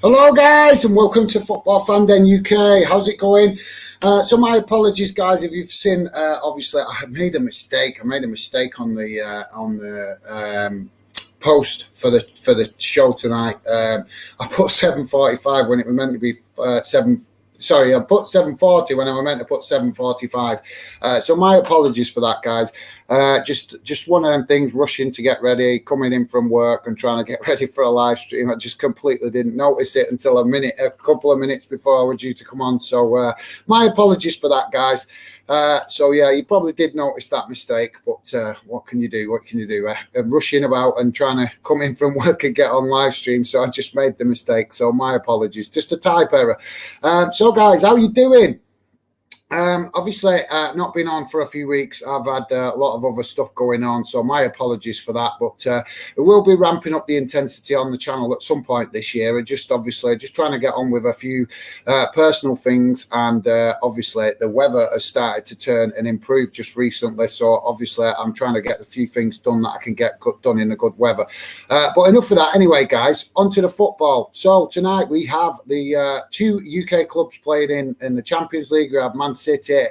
Hello, guys, and welcome to Football Fan Den UK. How's it going? So my apologies, guys, if you've seen. Obviously, I made a mistake. I made a mistake on the post for the show tonight. I put 7:45 when it was meant to be seven. Sorry, I put 7:40 when I was meant to put 7:45. So my apologies for that, guys. Just one of them things, rushing to get ready, coming in from work and trying to get ready for a live stream. I just completely didn't notice it until a couple of minutes before I was due to come on. So my apologies for that, guys. So yeah, you probably did notice that mistake, but what can you do? What can you do? Rushing about and trying to come in from work and get on live stream. So I just made the mistake. So my apologies. Just a type error. So guys, how you doing? Obviously, not been on for a few weeks. I've had a lot of other stuff going on, so my apologies for that. But we will be ramping up the intensity on the channel at some point this year. And just trying to get on with a few personal things. And obviously, the weather has started to turn and improve just recently. So obviously, I'm trying to get a few things done that I can get done in the good weather. But enough of that. Anyway, guys, onto the football. So tonight we have the two UK clubs playing in the Champions League. We have Man City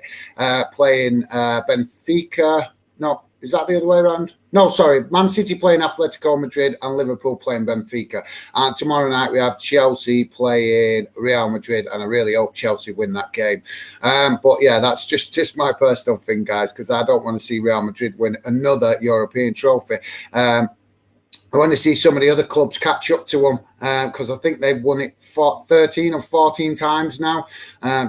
playing Benfica. No, is that the other way around? No, sorry. Man City playing Atletico Madrid and Liverpool playing Benfica. And tomorrow night we have Chelsea playing Real Madrid, and I really hope Chelsea win that game. But yeah, that's just my personal thing, guys, because I don't want to see Real Madrid win another European trophy. I want to see some of the other clubs catch up to them because I think they've won it 13 or 14 times now.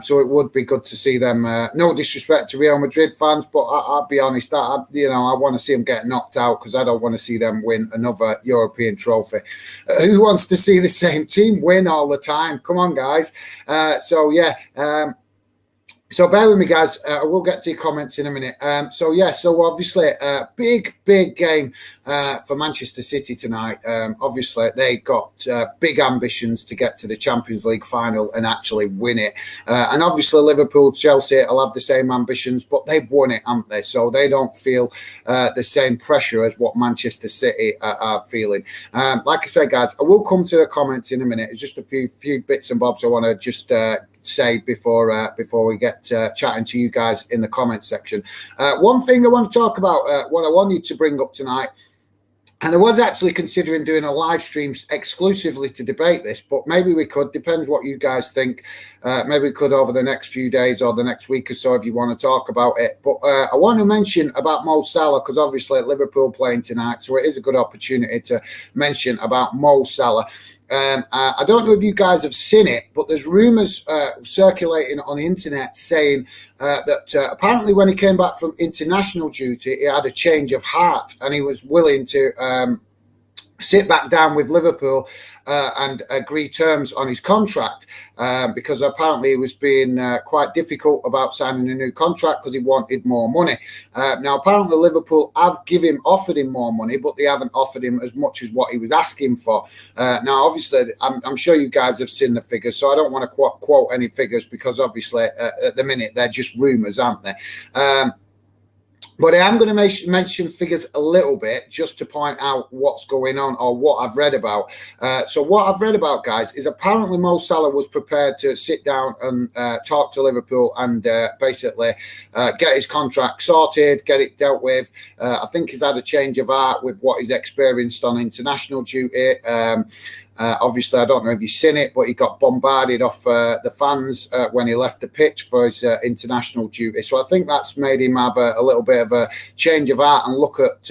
So it would be good to see them. No disrespect to Real Madrid fans, but I'll be honest, I want to see them get knocked out because I don't want to see them win another European trophy. Who wants to see the same team win all the time? Come on, guys. So bear with me, guys. I will get to your comments in a minute. So obviously, big game for Manchester City tonight. Obviously, they got big ambitions to get to the Champions League final and actually win it. And obviously, Liverpool, Chelsea will have the same ambitions, but they've won it, haven't they? So they don't feel the same pressure as what Manchester City are feeling. Like I said, guys, I will come to the comments in a minute. It's just a few bits and bobs I want to just say before we get chatting to you guys in the comment section. One thing I want to talk about, what I wanted to bring up tonight, and I was actually considering doing a live stream exclusively to debate this, but maybe we could, depends what you guys think. Maybe we could over the next few days or the next week or so if you want to talk about it. But I want to mention about Mo Salah because obviously Liverpool playing tonight, so it is a good opportunity to mention about Mo Salah. I don't know if you guys have seen it, but there's rumours circulating on the internet saying that apparently when he came back from international duty, he had a change of heart and he was willing to sit back down with Liverpool and agree terms on his contract because apparently he was being quite difficult about signing a new contract because he wanted more money. Now, apparently Liverpool have offered him more money, but they haven't offered him as much as what he was asking for. Now, obviously, I'm sure you guys have seen the figures, so I don't want to quote any figures because obviously at the minute they're just rumours, aren't they? But I am going to mention figures a little bit just to point out what's going on or what I've read about. So what I've read about, guys, is apparently Mo Salah was prepared to sit down and talk to Liverpool and basically get his contract sorted, get it dealt with. I think he's had a change of heart with what he's experienced on international duty. Obviously, I don't know if you've seen it, but he got bombarded off the fans when he left the pitch for his international duty. So I think that's made him have a little bit of a change of heart and look at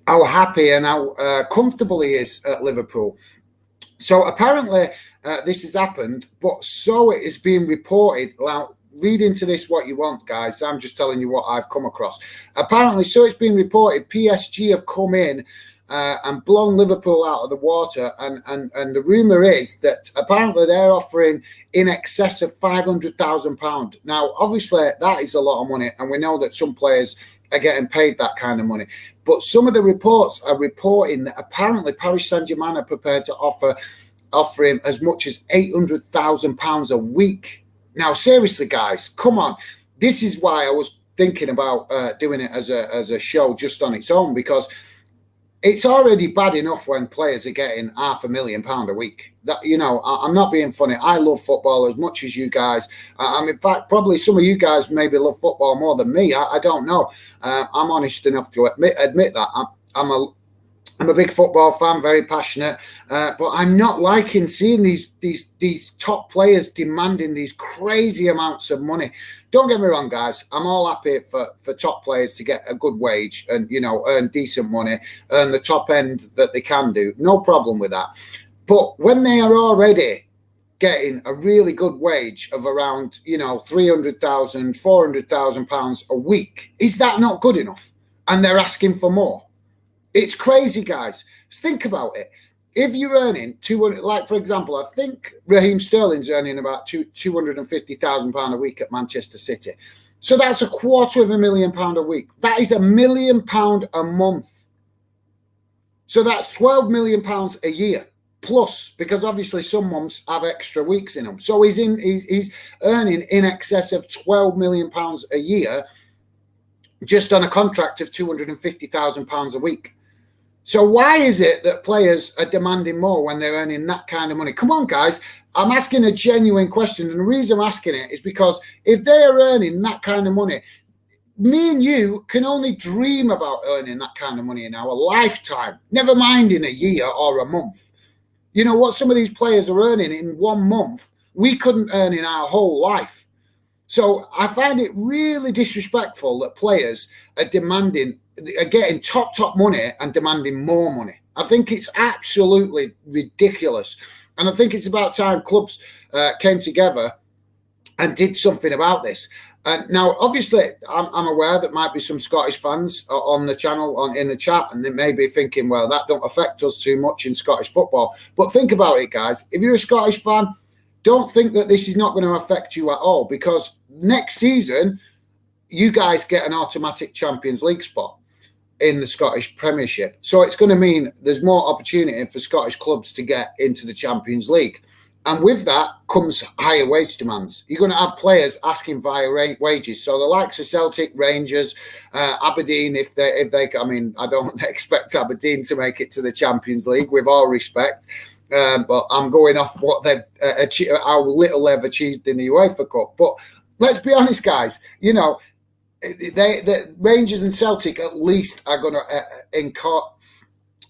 how happy and how comfortable he is at Liverpool. So apparently this has happened, but so it is being reported. Now, read into this what you want, guys. I'm just telling you what I've come across. Apparently, so it's been reported, PSG have come in and blown Liverpool out of the water. And the rumour is that apparently they're offering in excess of £500,000. Now, obviously, that is a lot of money. And we know that some players are getting paid that kind of money. But some of the reports are reporting that apparently Paris Saint-Germain are prepared to offer him as much as £800,000 a week. Now, seriously, guys, come on. This is why I was thinking about doing it as a show just on its own, because it's already bad enough when players are getting £500,000 a week. That, you know, I'm not being funny. I love football as much as you guys. In fact, probably some of you guys maybe love football more than me. I don't know. I'm honest enough to admit that. I'm a big football fan, very passionate, but I'm not liking seeing these top players demanding these crazy amounts of money. Don't get me wrong, guys. I'm all happy for top players to get a good wage and, you know, earn decent money, earn the top end that they can do. No problem with that. But when they are already getting a really good wage of around, you know, £300,000, £400,000 a week, is that not good enough? And they're asking for more. It's crazy, guys. Think about it. If you're earning 200, like for example, I think Raheem Sterling's earning about £250,000 a week at Manchester City. So that's £250,000 a week. That is £1 million a month. So that's £12 million a year plus, because obviously some months have extra weeks in them. So he's earning in excess of £12 million a year just on a contract of £250,000 a week. So why is it that players are demanding more when they're earning that kind of money? Come on, guys. I'm asking a genuine question. And the reason I'm asking it is because if they are earning that kind of money, me and you can only dream about earning that kind of money in our lifetime, never mind in a year or a month. You know, what some of these players are earning in 1 month, we couldn't earn in our whole life. So I find it really disrespectful that players are getting top money and demanding more money. I think it's absolutely ridiculous. And I think it's about time clubs came together and did something about this. Now, obviously, I'm aware that might be some Scottish fans on the channel, in the chat, and they may be thinking, well, that don't affect us too much in Scottish football. But think about it, guys. If you're a Scottish fan, don't think that this is not going to affect you at all, because next season, you guys get an automatic Champions League spot in the Scottish Premiership. So it's going to mean there's more opportunity for Scottish clubs to get into the Champions League. And with that comes higher wage demands. You're going to have players asking for higher wages. So the likes of Celtic, Rangers, Aberdeen, if they, I mean, I don't expect Aberdeen to make it to the Champions League, with all respect. But I'm going off what they've how little they've achieved in the UEFA Cup. But let's be honest, guys. You know, the Rangers and Celtic at least are going to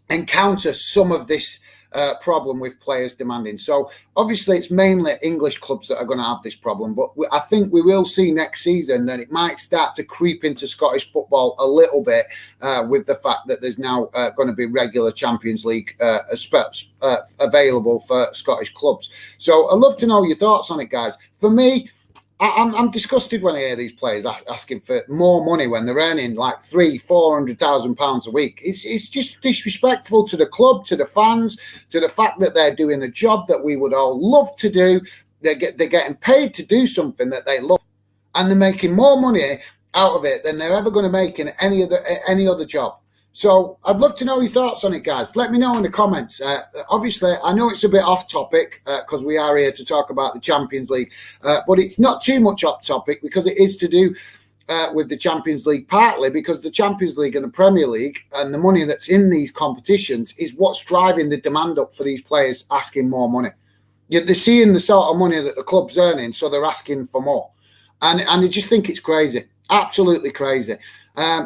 encounter some of this problem with players demanding. So obviously it's mainly English clubs that are going to have this problem, but I think we will see next season that it might start to creep into Scottish football a little bit with the fact that there's now going to be regular Champions League available for Scottish clubs. So I'd love to know your thoughts on it, guys. For me, I'm disgusted when I hear these players asking for more money when they're earning like £300,000-400,000 a week. It's just disrespectful to the club, to the fans, to the fact that they're doing a job that we would all love to do. They're getting paid to do something that they love, and they're making more money out of it than they're ever going to make in any other job. So I'd love to know your thoughts on it, guys. Let me know in the comments. Obviously, I know it's a bit off topic because we are here to talk about the Champions League, but it's not too much off topic because it is to do with the Champions League, partly because the Champions League and the Premier League and the money that's in these competitions is what's driving the demand up for these players asking more money. They're seeing the sort of money that the club's earning, so they're asking for more. And I just think it's crazy, absolutely crazy.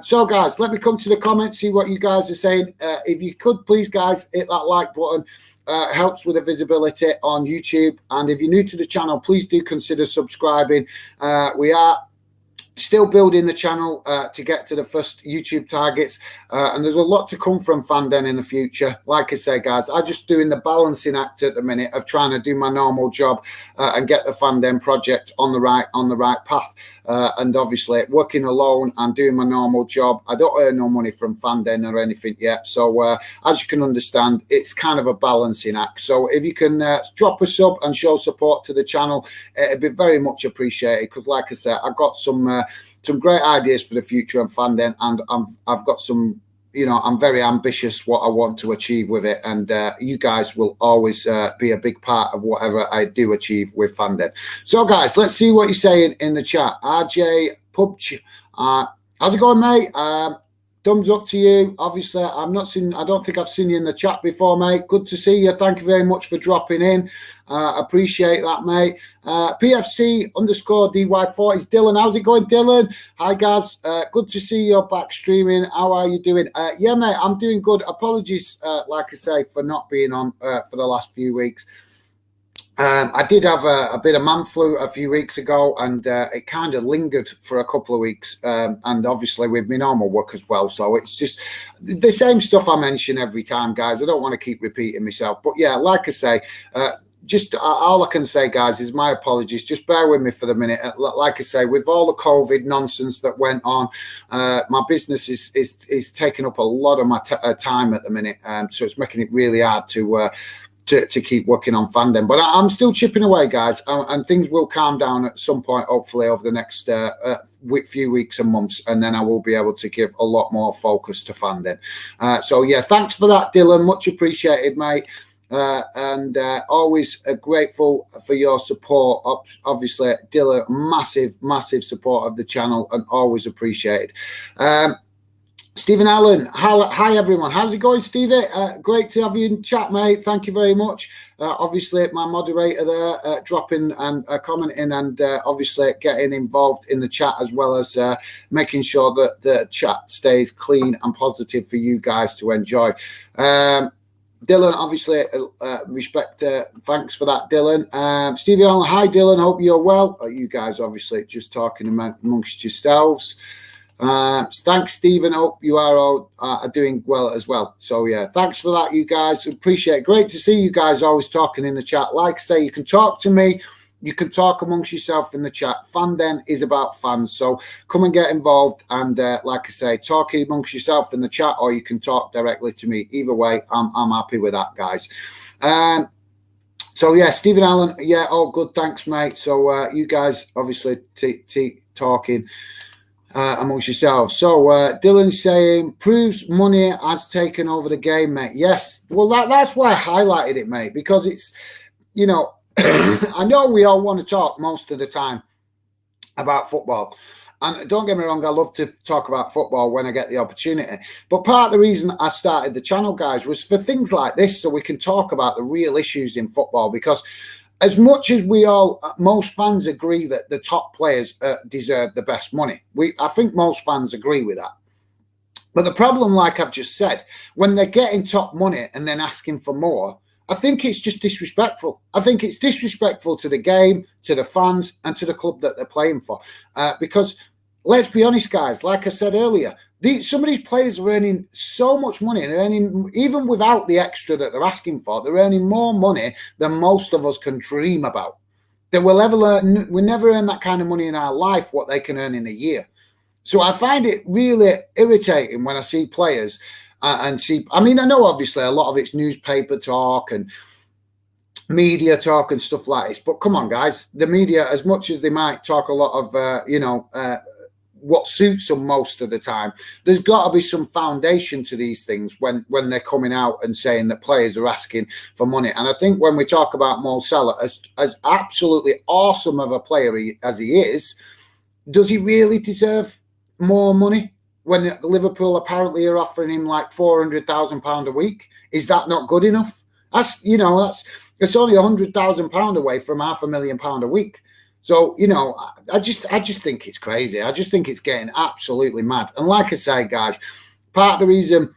So, guys, let me come to the comments, see what you guys are saying. If you could, please, guys, hit that like button. Helps with the visibility on YouTube. And if you're new to the channel, please do consider subscribing. We are still building the channel to get to the first YouTube targets, and there's a lot to come from Fanden in the future. Like I say, guys, I'm just doing the balancing act at the minute of trying to do my normal job and get the Fanden project on the right path. And obviously working alone and doing my normal job, I don't earn no money from Fanden or anything yet. So as you can understand, it's kind of a balancing act. So if you can drop a sub and show support to the channel, it'd be very much appreciated, because like I said, I've got some great ideas for the future on Fanden, and I've got some, you know, I'm very ambitious what I want to achieve with it, and you guys will always be a big part of whatever I do achieve with Fanden. So, guys, let's see what you're saying in the chat. RJ Pubch, how's it going, mate? thumbs up to you. Obviously, I don't think I've seen you in the chat before, mate. Good to see you. Thank you very much for dropping in. Appreciate that, mate. PFC_DY4 is Dylan. How's it going, Dylan? Hi, guys. Good to see you back streaming. How are you doing? Yeah, mate, I'm doing good. Apologies, like I say, for not being on for the last few weeks. I did have a bit of man flu a few weeks ago, and it kind of lingered for a couple of weeks, and obviously with my normal work as well. So it's just the same stuff I mention every time, guys. I don't want to keep repeating myself. But yeah, like I say, just all I can say, guys, is my apologies. Just bear with me for the minute. Like I say, with all the COVID nonsense that went on, my business is taking up a lot of my time at the minute, so it's making it really hard to keep working on fandom. But I'm still chipping away, guys, and things will calm down at some point, hopefully, over the next few weeks and months, and then I will be able to give a lot more focus to fandom. So, yeah, thanks for that, Dylan. Much appreciated, mate. And always grateful for your support. Obviously, Dylan, massive support of the channel, and always appreciated. Stephen Allen, hi everyone. How's it going, Stevie? Great to have you in chat, mate. Thank you very much. Obviously, my moderator there, dropping and commenting, and obviously getting involved in the chat, as well as making sure that the chat stays clean and positive for you guys to enjoy. Dylan, obviously, respect. Thanks for that, Dylan. Stevie Allen, hi Dylan. Hope you're well. You guys, obviously, just talking amongst yourselves. Thanks, Stephen. Hope you are all doing well as well. So yeah, thanks for that, you guys. Appreciate it. Great to see you guys always talking in the chat. Like I say, you can talk to me. You can talk amongst yourself in the chat. Fandom is about fans, so come and get involved. And like I say, talk amongst yourself in the chat, or you can talk directly to me. Either way, I'm happy with that, guys. So yeah, Stephen Allen, yeah, all good, thanks, mate. So you guys obviously talking amongst yourselves. So Dylan's saying, proves money has taken over the game, mate. Yes, well, that's why I highlighted it, mate, because it's, you know, I know we all want to talk most of the time about football. And don't get me wrong, I love to talk about football when I get the opportunity. But part of the reason I started the channel, guys, was for things like this, so we can talk about the real issues in football. Because as much as most fans agree that the top players deserve the best money, I think most fans agree with that. But the problem, like I've just said, when they're getting top money and then asking for more, I think it's just disrespectful. I think it's disrespectful to the game, to the fans, and to the club that they're playing for. Because let's be honest, guys, like I said earlier, some of these players are earning so much money. They're earning, even without the extra that they're asking for, they're earning more money than most of us can dream about. That we'll never earn that kind of money in our life, what they can earn in a year. So I find it really irritating when I see players I mean, I know obviously a lot of it's newspaper talk and media talk and stuff like this, but come on, guys, the media, as much as they might talk a lot of, what suits them most of the time, there's got to be some foundation to these things when they're coming out and saying that players are asking for money. And I think when we talk about Mo Salah, as absolutely awesome of a player as he is, does he really deserve more money? When Liverpool apparently are offering him like £400,000 a week, is that not good enough? It's only £100,000 away from £500,000 a week. So I just think it's crazy. I just think it's getting absolutely mad. And like I say, guys, part of the reason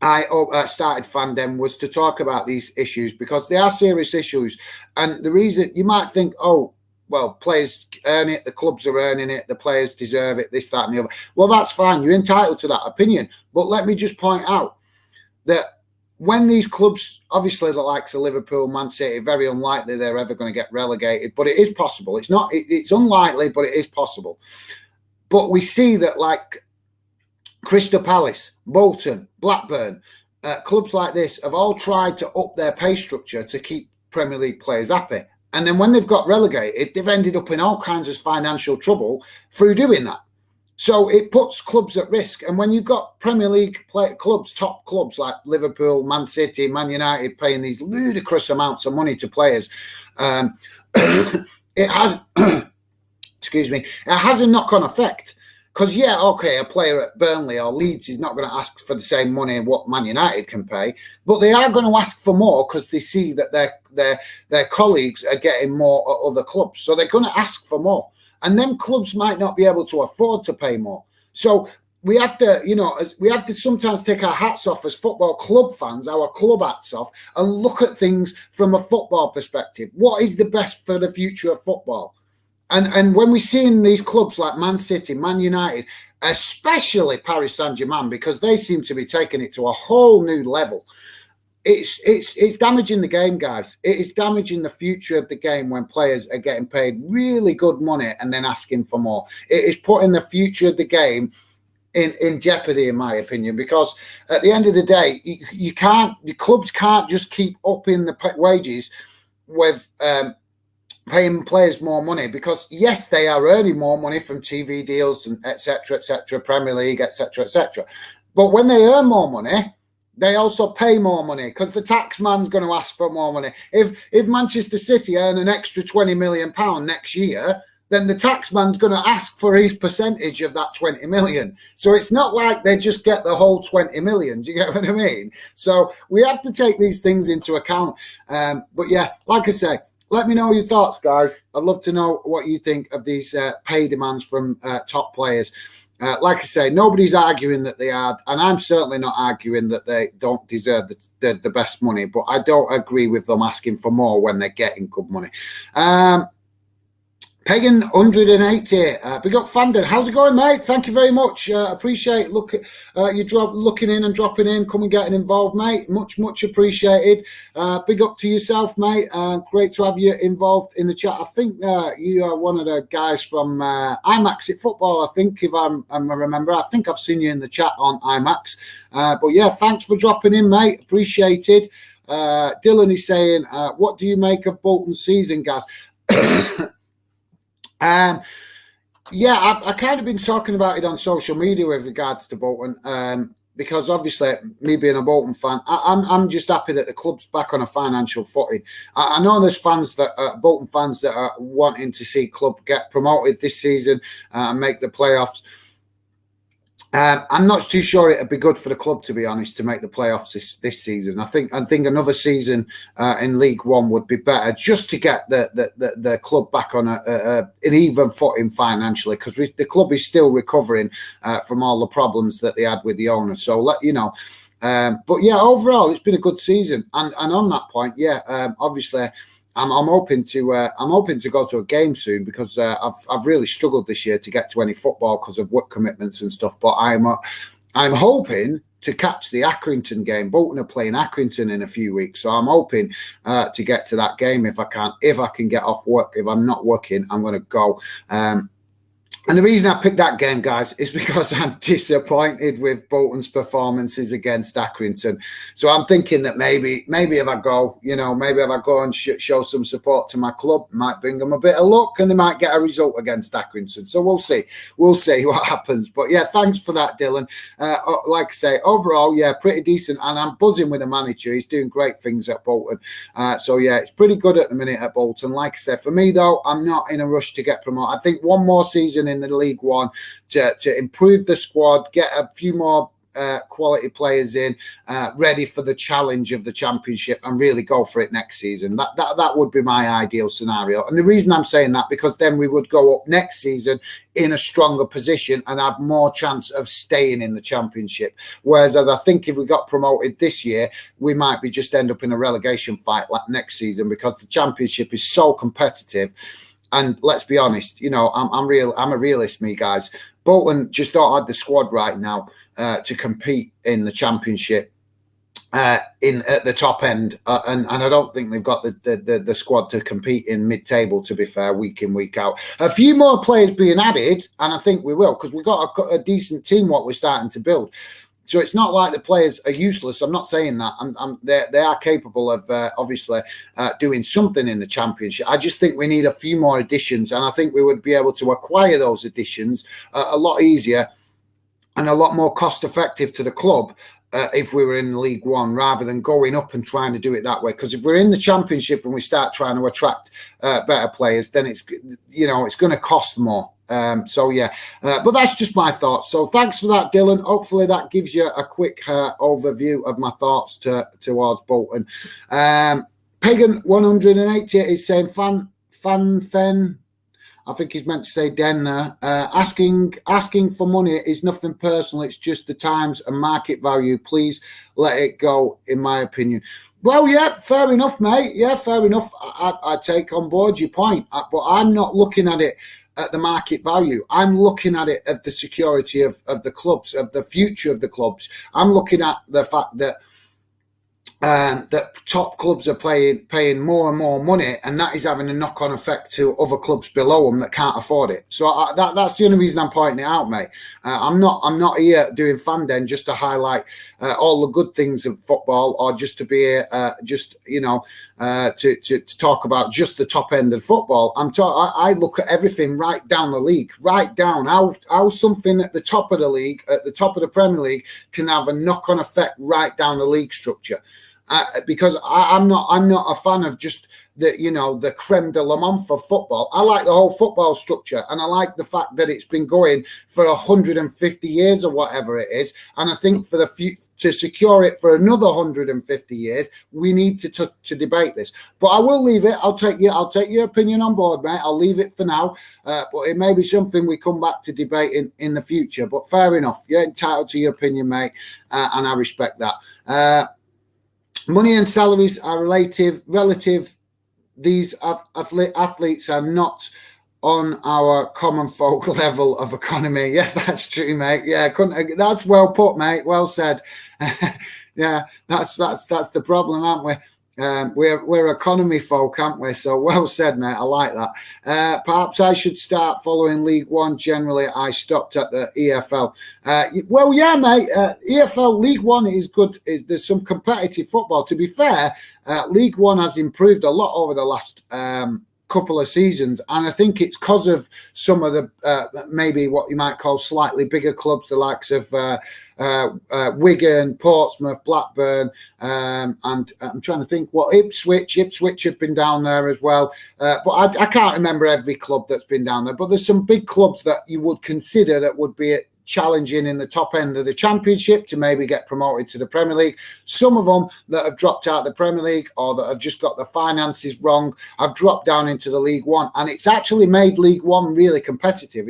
I started Fandom was to talk about these issues, because they are serious issues. And the reason you might think, oh, well, players earn it, the clubs are earning it, the players deserve it, this, that, and the other. Well, that's fine. You're entitled to that opinion. But let me just point out that when these clubs, obviously the likes of Liverpool, Man City, very unlikely they're ever going to get relegated, but it is possible. It's unlikely, but it is possible. But we see that, like Crystal Palace, Bolton, Blackburn, clubs like this have all tried to up their pay structure to keep Premier League players happy. And then when they've got relegated, they've ended up in all kinds of financial trouble through doing that. So it puts clubs at risk. And when you've got Premier League clubs, top clubs like Liverpool, Man City, Man United paying these ludicrous amounts of money to players, it has, excuse me, it has a knock-on effect. Because, yeah, okay, a player at Burnley or Leeds is not going to ask for the same money what Man United can pay, but they are going to ask for more because they see that their colleagues are getting more at other clubs. So they're going to ask for more. And then clubs might not be able to afford to pay more. So we have to, we have to sometimes take our hats off as football club fans, our club hats off, and look at things from a football perspective. What is the best for the future of football? And when we see in these clubs like Man City, Man United, especially Paris Saint-Germain, because they seem to be taking it to a whole new level, it's damaging the game, guys. It is damaging the future of the game when players are getting paid really good money and then asking for more. It is putting the future of the game in jeopardy, in my opinion, because at the end of the day, the clubs can't just keep upping the wages with paying players more money, because yes, they are earning more money from TV deals and etc., Premier League, etc. But when they earn more money, they also pay more money because the tax man's going to ask for more money. If Manchester City earn an extra £20 million next year, then the tax man's going to ask for his percentage of that 20 million. So it's not like they just get the whole 20 million. Do you get what I mean? So we have to take these things into account. But yeah, like I say, let me know your thoughts, guys. I'd love to know what you think of these pay demands from top players. Like I say, nobody's arguing that they are, and I'm certainly not arguing that they don't deserve the best money, but I don't agree with them asking for more when they're getting good money. Pagan 180, big up Fandon. How's it going, mate? Thank you very much. Appreciate you looking in and dropping in, coming getting involved, mate. Much appreciated. Big up to yourself, mate. Great to have you involved in the chat. I think you are one of the guys from IMAX at Football. I think if I remember, I think I've seen you in the chat on IMAX. But yeah, thanks for dropping in, mate. Appreciated. Dylan is saying, what do you make of Bolton's season, guys? Yeah, I've kind of been talking about it on social media with regards to Bolton, because obviously, me being a Bolton fan, I'm just happy that the club's back on a financial footing. I know there's Bolton fans that are wanting to see club get promoted this season and make the playoffs. I'm not too sure it'd be good for the club, to be honest, to make the playoffs this season. I think another season in League One would be better, just to get the club back on an even footing financially, because the club is still recovering from all the problems that they had with the owner. So but yeah, overall it's been a good season. And on that point, yeah, obviously. I'm hoping to go to a game soon, because I've really struggled this year to get to any football because of work commitments and stuff. But I'm hoping to catch the Accrington game. Bolton are playing Accrington in a few weeks, so I'm hoping to get to that game if I can. If I can get off work, if I'm not working, I'm going to go. And the reason I picked that game, guys, is because I'm disappointed with Bolton's performances against Accrington. So I'm thinking that maybe if I go, maybe if I go and show some support to my club, might bring them a bit of luck and they might get a result against Accrington. So we'll see. We'll see what happens. But yeah, thanks for that, Dylan. Like I say, overall, yeah, pretty decent. And I'm buzzing with the manager. He's doing great things at Bolton. So yeah, it's pretty good at the minute at Bolton. Like I said, for me, though, I'm not in a rush to get promoted. I think one more season in the League One to improve the squad, get a few more quality players in, ready for the challenge of the Championship, and really go for it next season. That would be my ideal scenario. And the reason I'm saying that, because then we would go up next season in a stronger position and have more chance of staying in the Championship. Whereas I think if we got promoted this year, we might be just end up in a relegation fight like next season, because the Championship is so competitive. And let's be honest, I'm a realist, me, guys. Bolton just don't have the squad right now to compete in the Championship at the top end, and I don't think they've got the squad to compete in mid-table, to be fair, week in, week out. A few more players being added, and I think we will, because we've got a decent team what we're starting to build. So it's not like the players are useless. I'm not saying that. They are capable of obviously doing something in the Championship. I just think we need a few more additions, and I think we would be able to acquire those additions a lot easier and a lot more cost effective to the club if we were in League One, rather than going up and trying to do it that way. Because if we're in the Championship and we start trying to attract better players, then it's going to cost more. But that's just my thoughts. So thanks for that, Dylan. Hopefully that gives you a quick overview of my thoughts towards Bolton. Pagan 180 is saying fan. I think he's meant to say Den there. Asking for money is nothing personal. It's just the times and market value. Please let it go, in my opinion. Well, yeah, fair enough, mate. Yeah, fair enough. I take on board your point. But I'm not looking at it at the market value. I'm looking at it at the security of the clubs, of the future of the clubs. I'm looking at the fact that top clubs are paying more and more money, and that is having a knock-on effect to other clubs below them that can't afford it. So that's the only reason I'm pointing it out, mate. I'm not here doing fan den just to highlight all the good things of football, or just to be to talk about just the top end of football. I look at everything right down the league, right down how something at the top of the league, at the top of the Premier League, can have a knock-on effect right down the league structure. Because I'm not a fan of just the creme de la menthe for football. I like the whole football structure, and I like the fact that it's been going for 150 years or whatever it is. And I think for to secure it for another 150 years, we need to debate this. But I will leave it. I'll take your opinion on board, mate. I'll leave it for now. But it may be something we come back to debate in the future. But fair enough. You're entitled to your opinion, mate, and I respect that. Money and salaries are relative. These athletes are not on our common folk level of economy. Yes, that's true, mate. Yeah, that's well put, mate. Well said. Yeah, that's the problem, aren't we? We're economy folk, aren't we? So well said, mate. I like that. Perhaps I should start following League One. Generally, I stopped at the EFL. Well, yeah, mate. EFL League One is good. There's some competitive football. To be fair, League One has improved a lot over the last couple of seasons, and I think it's because of some of the maybe what you might call slightly bigger clubs, the likes of Wigan, Portsmouth, Blackburn, and I'm trying to think what Ipswich have been down there as well, but I can't remember every club that's been down there, but there's some big clubs that you would consider that would be challenging in the top end of the Championship to maybe get promoted to the Premier League. Some of them that have dropped out of the Premier League, or that have just got the finances wrong, have dropped down into the League One, and it's actually made League One really competitive.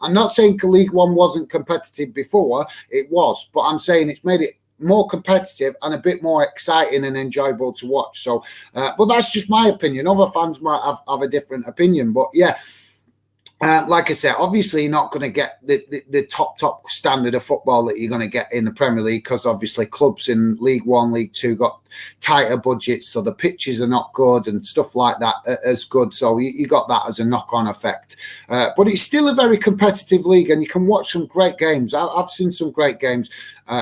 I'm not saying League One wasn't competitive before, it was, but I'm saying it's made it more competitive and a bit more exciting and enjoyable to watch. So, but that's just my opinion. Other fans might have a different opinion, but yeah. Like I said, obviously you're not going to get the top standard of football that you're going to get in the Premier League, because obviously clubs in League One, League Two got tighter budgets, so the pitches are not good and stuff like that as good. So you got that as a knock-on effect. But it's still a very competitive league, and you can watch some great games. I've seen some great games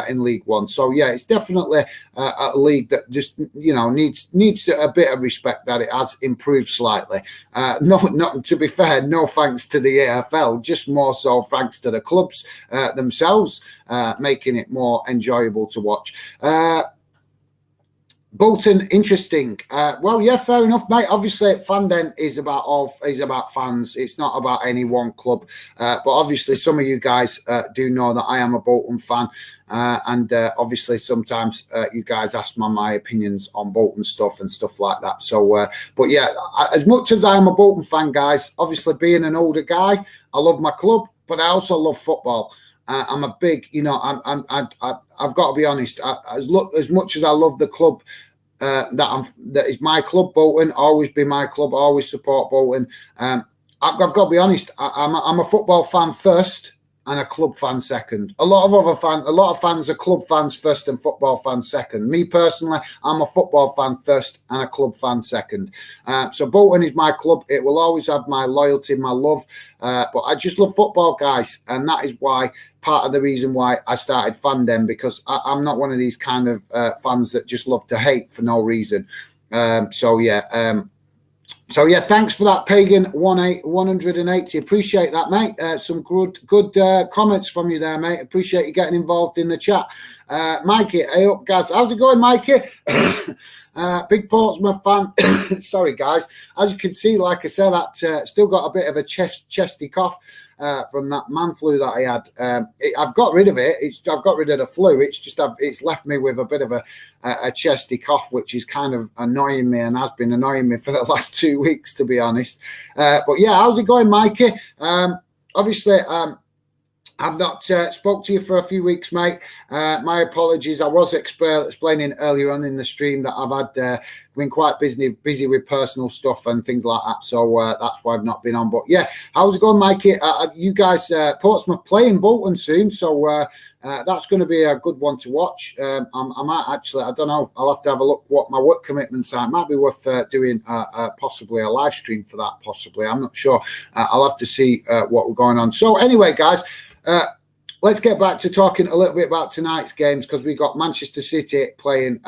in League One. So yeah, it's definitely a league that just needs a bit of respect, that it has improved slightly. Not to be fair, no thanks to the AFL, just more so thanks to the clubs themselves, making it more enjoyable to watch. Bolton, interesting. Well, yeah, fair enough, mate. Obviously, Fandom is about fans. It's not about any one club. But obviously, some of you guys do know that I am a Bolton fan. And obviously, sometimes you guys ask my opinions on Bolton stuff and stuff like that. So, but yeah, as much as I am a Bolton fan, guys, obviously being an older guy, I love my club, but I also love football. I'm a big, I've got to be honest. As much as I love the club that is my club, Bolton, always be my club, always support Bolton. I've got to be honest. I'm a football fan first and a club fan second. A lot of fans are club fans first and football fans second. Me personally, I'm a football fan first and a club fan second. So Bolton is my club. It will always have my loyalty, my love. But I just love football, guys, and that is why part of the reason why I started Fandom, because I'm not one of these kind of fans that just love to hate for no reason. So yeah. So yeah, thanks for that, Pagan 180. Appreciate that, mate. Some good comments from you there, mate. Appreciate you getting involved in the chat. Mikey, hey up, guys. How's it going, Mikey? Big Portsmouth fan. Sorry, guys. As you can see, like I said, that still got a bit of a chesty cough from that man flu that I had. I've got rid of it. I've got rid of the flu. It's just it's left me with a bit of a chesty cough, which is kind of annoying me and has been annoying me for the last 2 weeks, to be honest. But yeah, how's it going, Mikey? Obviously, I've not spoke to you for a few weeks, mate. My apologies. I was explaining earlier on in the stream that I've had been quite busy with personal stuff and things like that. So that's why I've not been on. But yeah, how's it going, Mikey? You guys, Portsmouth playing Bolton soon, so that's going to be a good one to watch. I might actually, I don't know. I'll have to have a look what my work commitments are. It might be worth doing possibly a live stream for that. Possibly, I'm not sure. I'll have to see what we're going on. So anyway, guys. Let's get back to talking a little bit about tonight's games, because we got Manchester City playing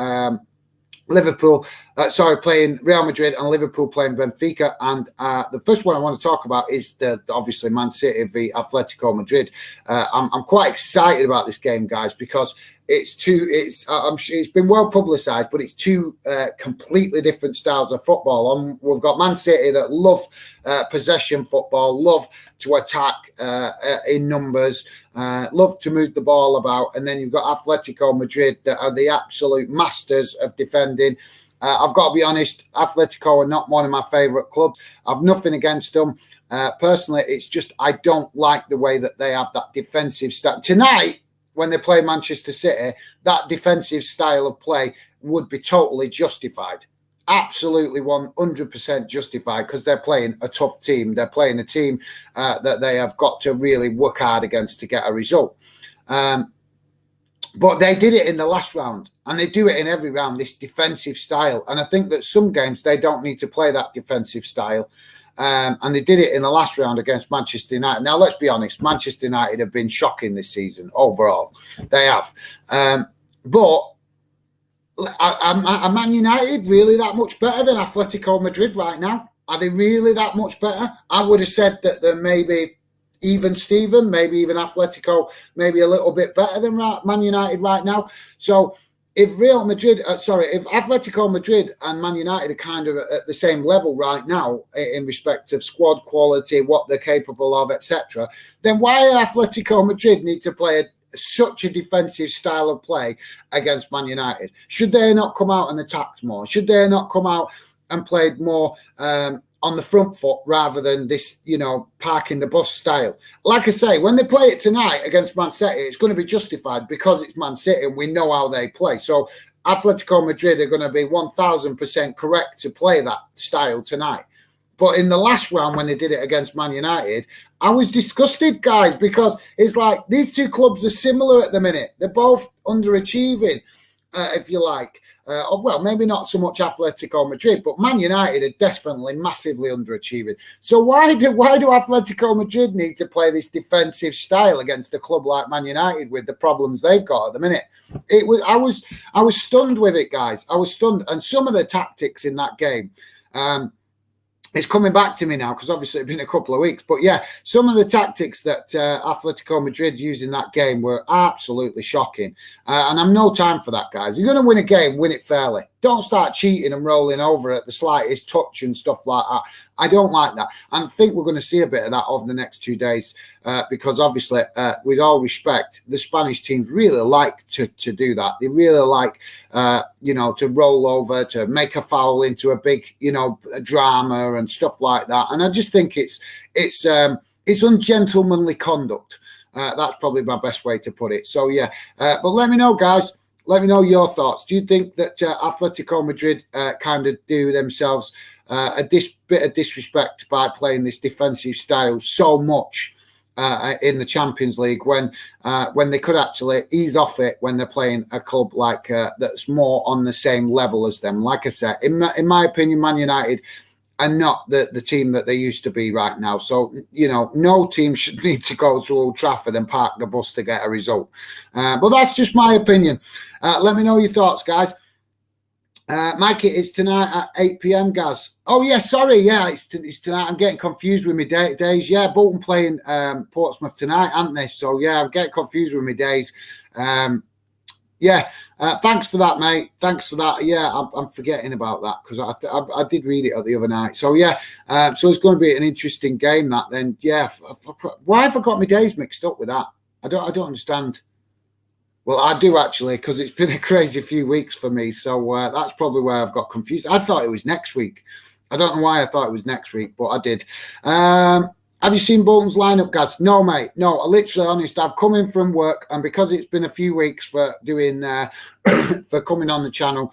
playing Real Madrid, and Liverpool playing Benfica. And the first one I want to talk about is obviously Man City v Atletico Madrid. I'm quite excited about this game, guys, because it's been well publicised, but it's two completely different styles of football. We've got Man City that love possession football, love to attack in numbers, love to move the ball about, and then you've got Atletico Madrid that are the absolute masters of defending. I've got to be honest, Atletico are not one of my favourite clubs. I've nothing against them. Personally, it's just I don't like the way that they have that defensive style. Tonight, when they play Manchester City, that defensive style of play would be totally justified. Absolutely 100% justified, because they're playing a tough team. They're playing a team that they have got to really work hard against to get a result. But they did it in the last round, and they do it in every round, this defensive style. And I think that some games they don't need to play that defensive style. And they did it in the last round against Manchester United. Now, let's be honest, Manchester United have been shocking this season overall. They have. But are Man United really that much better than Atletico Madrid right now? Are they really that much better? I would have said that they're maybe even Steven, maybe even Atletico, maybe a little bit better than Man United right now. So if if Atletico Madrid and Man United are kind of at the same level right now in respect of squad quality, what they're capable of, etc., then why Atletico Madrid need to play such a defensive style of play against Man United? Should they not come out and attacked more? Should they not come out and played more on the front foot rather than this, parking the bus style? Like I say, when they play it tonight against Man City, it's going to be justified because it's Man City and we know how they play. So Atletico Madrid are going to be 1000% correct to play that style tonight. But in the last round, when they did it against Man United, I was disgusted, guys, because it's like these two clubs are similar at the minute. They're both underachieving, if you like. Well, maybe not so much Atletico Madrid, but Man United are definitely massively underachieving. So why do Atletico Madrid need to play this defensive style against a club like Man United with the problems they've got at the minute? I was stunned with it, guys. I was stunned, and some of the tactics in that game. It's coming back to me now because obviously it's been a couple of weeks. But yeah, some of the tactics that Atletico Madrid used in that game were absolutely shocking. And I'm no time for that, guys. You're going to win a game, win it fairly. Don't start cheating and rolling over at the slightest touch and stuff like that. I don't like that. And I think we're going to see a bit of that over the next 2 days because obviously, with all respect, the Spanish teams really like to do that. They really like, to roll over, to make a foul into a big, drama and stuff like that. And I just think it's ungentlemanly conduct. That's probably my best way to put it. So, yeah. But let me know, guys. Let me know your thoughts. Do you think that Atletico Madrid kind of do themselves a bit of disrespect by playing this defensive style so much in the Champions League when they could actually ease off it when they're playing a club like that's more on the same level as them? Like I said, in my opinion, Man United are not the team that they used to be right now. So, no team should need to go to Old Trafford and park the bus to get a result. But that's just my opinion. Let me know your thoughts, guys. Mikey, it's tonight at 8 p.m, Gaz. Oh, yeah, sorry. Yeah, it's tonight. I'm getting confused with my days. Yeah, Bolton playing Portsmouth tonight, aren't they? So, yeah, I'm getting confused with my days. Yeah, thanks for that, mate. Thanks for that. Yeah, I'm forgetting about that because I did read it the other night. So, yeah, so it's going to be an interesting game, that then. Yeah, why have I got my days mixed up with that? I don't understand. Well, I do actually, because it's been a crazy few weeks for me. So that's probably where I've got confused. I thought it was next week. I don't know why I thought it was next week, but I did. Have you seen Bolton's lineup, guys? No, mate. No, literally, honest. I've come in from work, and because it's been a few weeks for doing for coming on the channel,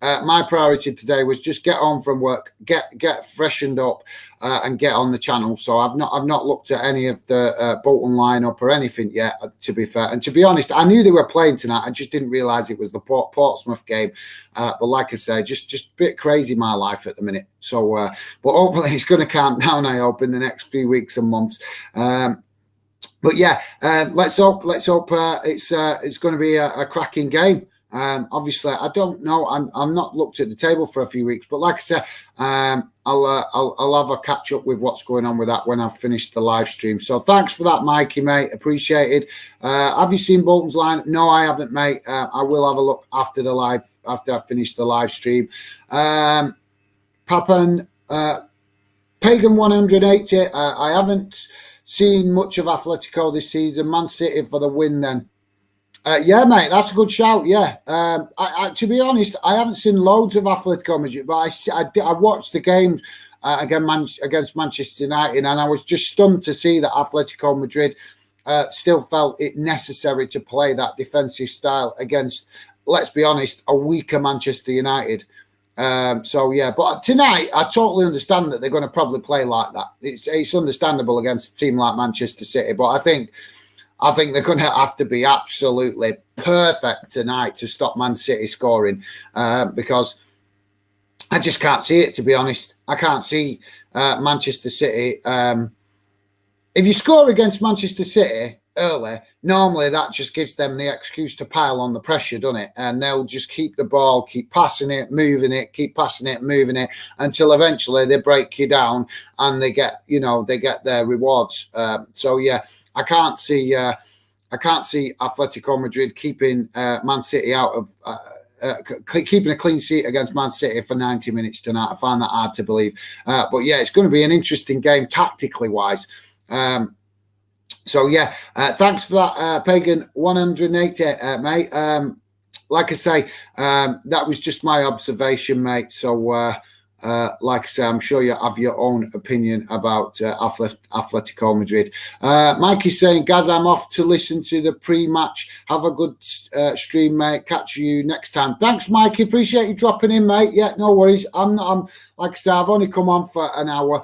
my priority today was just get home from work, get freshened up, and get on the channel. So I've not looked at any of the Bolton lineup or anything yet. To be fair, and to be honest, I knew they were playing tonight. I just didn't realise it was the Portsmouth game. But like I say, just a bit crazy my life at the minute. So, but hopefully it's going to calm down. I hope in the next few weeks and months. But yeah, let's hope it's going to be a cracking game. Obviously, I don't know. I'm not looked at the table for a few weeks, but like I said, I'll have a catch up with what's going on with that when I've finished the live stream. So thanks for that, Mikey, mate. Appreciated. Have you seen Bolton's line? No, I haven't, mate. I will have a look after I finish the live stream. Papan Pagan 180. I haven't seen much of Atletico this season. Man City for the win, then. Yeah, mate, that's a good shout. Yeah, to be honest, I haven't seen loads of Atletico Madrid, but I watched the game against Manchester United, and I was just stunned to see that Atletico Madrid still felt it necessary to play that defensive style against, let's be honest, a weaker Manchester United. So yeah, but tonight I totally understand that they're going to probably play like that. It's understandable against a team like Manchester City, but I think they're going to have to be absolutely perfect tonight to stop Man City scoring, because I just can't see it, to be honest. I can't see Manchester City. If you score against Manchester City early, normally that just gives them the excuse to pile on the pressure, doesn't it? And they'll just keep the ball, keep passing it, moving it, keep passing it, moving it, until eventually they break you down and they get their rewards. So yeah. I can't see Atletico Madrid keeping Man City out of keeping a clean sheet against Man City for 90 minutes tonight. I find that hard to believe. But yeah, it's going to be an interesting game tactically wise. So yeah, thanks for that, Pagan 180, mate. Like I say, that was just my observation, mate. So like I say, I'm sure you have your own opinion about Atletico Madrid. Mikey's saying, Gaz, I'm off to listen to the pre-match. Have a good stream, mate. Catch you next time. Thanks, Mikey. Appreciate you dropping in, mate. Yeah, no worries. I'm like I say, I've only come on for an hour.